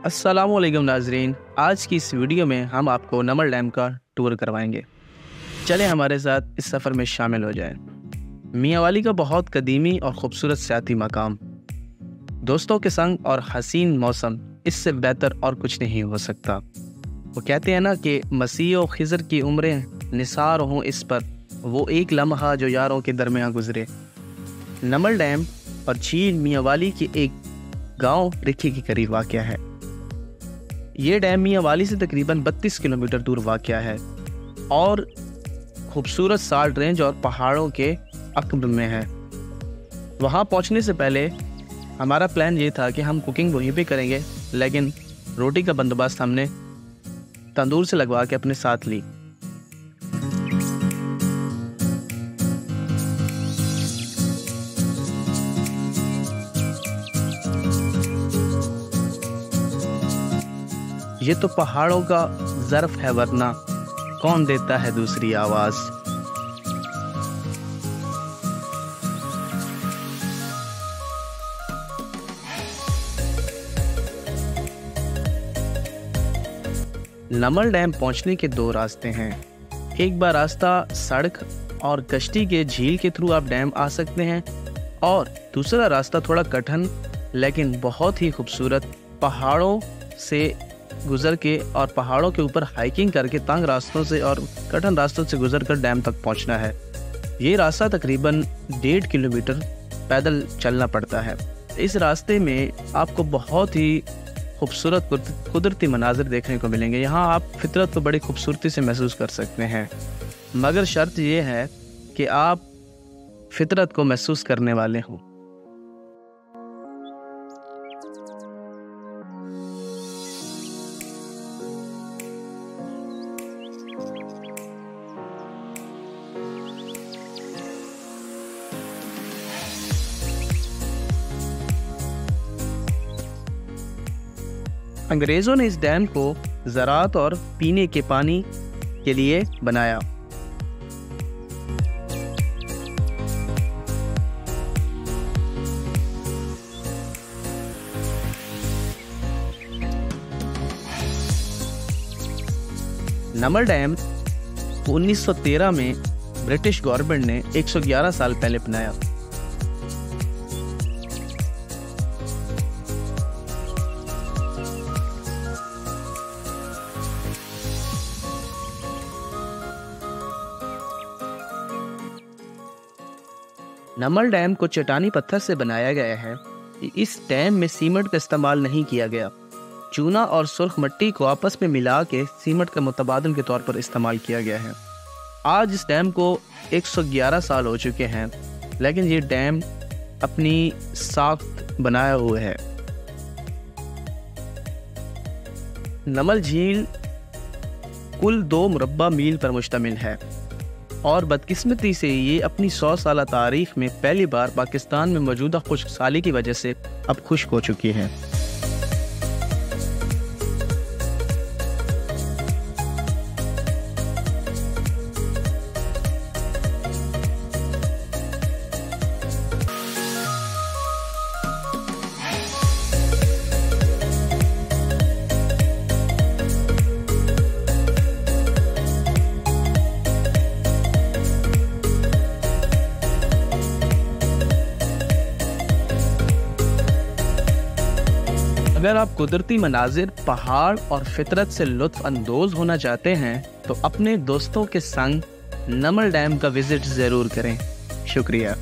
अस्सलामुअलैकुम नाजरीन, आज की इस वीडियो में हम आपको नमल डैम का टूर करवाएंगे। चलें हमारे साथ इस सफ़र में शामिल हो जाएं। मियाँ वाली का बहुत कदीमी और ख़ूबसूरत सियाती मकाम, दोस्तों के संग और हसीन मौसम, इससे बेहतर और कुछ नहीं हो सकता। वो कहते हैं ना कि मसीह और खिज़र की उम्रें निसार हों इस पर, वो एक लम्हा जो यारों के दरमियाँ गुजरे। नमल डैम और झील मियाँ वाली के एक गांव रिखी के करीब वाक़या है। ये डैम मियाँ वाली से तकरीबन 32 किलोमीटर दूर वाक़या है और खूबसूरत साल्ट रेंज और पहाड़ों के अक़ब में है। वहाँ पहुँचने से पहले हमारा प्लान ये था कि हम कुकिंग वहीं पे करेंगे, लेकिन रोटी का बंदोबस्त हमने तंदूर से लगवा के अपने साथ ली। ये तो पहाड़ों का ज़र्फ है, वरना कौन देता है दूसरी आवाज़। नमल डैम पहुंचने के दो रास्ते हैं। एक बार रास्ता सड़क और कश्ती के झील के थ्रू आप डैम आ सकते हैं, और दूसरा रास्ता थोड़ा कठिन लेकिन बहुत ही खूबसूरत, पहाड़ों से गुजर के और पहाड़ों के ऊपर हाइकिंग करके तंग रास्तों से और कठिन रास्तों से गुजर कर डैम तक पहुंचना है। ये रास्ता तकरीबन 1.5 किलोमीटर पैदल चलना पड़ता है। इस रास्ते में आपको बहुत ही खूबसूरत कुदरती मनाजिर देखने को मिलेंगे। यहाँ आप फितरत को बड़ी खूबसूरती से महसूस कर सकते हैं, मगर शर्त ये है कि आप फितरत को महसूस करने वाले हों। अंग्रेज़ों ने इस डैम को ज़राअत और पीने के पानी के लिए बनाया। नमल डैम 1913 में ब्रिटिश गवर्नमेंट ने 111 साल पहले बनाया। नमल डैम को चट्टानी पत्थर से बनाया गया है। इस डैम में सीमेंट का इस्तेमाल नहीं किया गया। चूना और सुर्ख मिट्टी को आपस में मिला के सीमेंट का मुतबादल के तौर पर इस्तेमाल किया गया है। आज इस डैम को 111 साल हो चुके हैं, लेकिन ये डैम अपनी साख्त बनाया हुआ है। नमल झील कुल 2 मुरब्बा मील पर मुश्तमिल है और बदकिस्मती से ये अपनी 100 साल तारीख में पहली बार पाकिस्तान में मौजूदा खुश्क साली की वजह से अब खुश्क हो चुकी है। अगर आप कुदरती मनाजिर, पहाड़ और फितरत से लुत्फ अंदोज होना चाहते हैं तो अपने दोस्तों के संग नमल डैम का विजिट ज़रूर करें। शुक्रिया।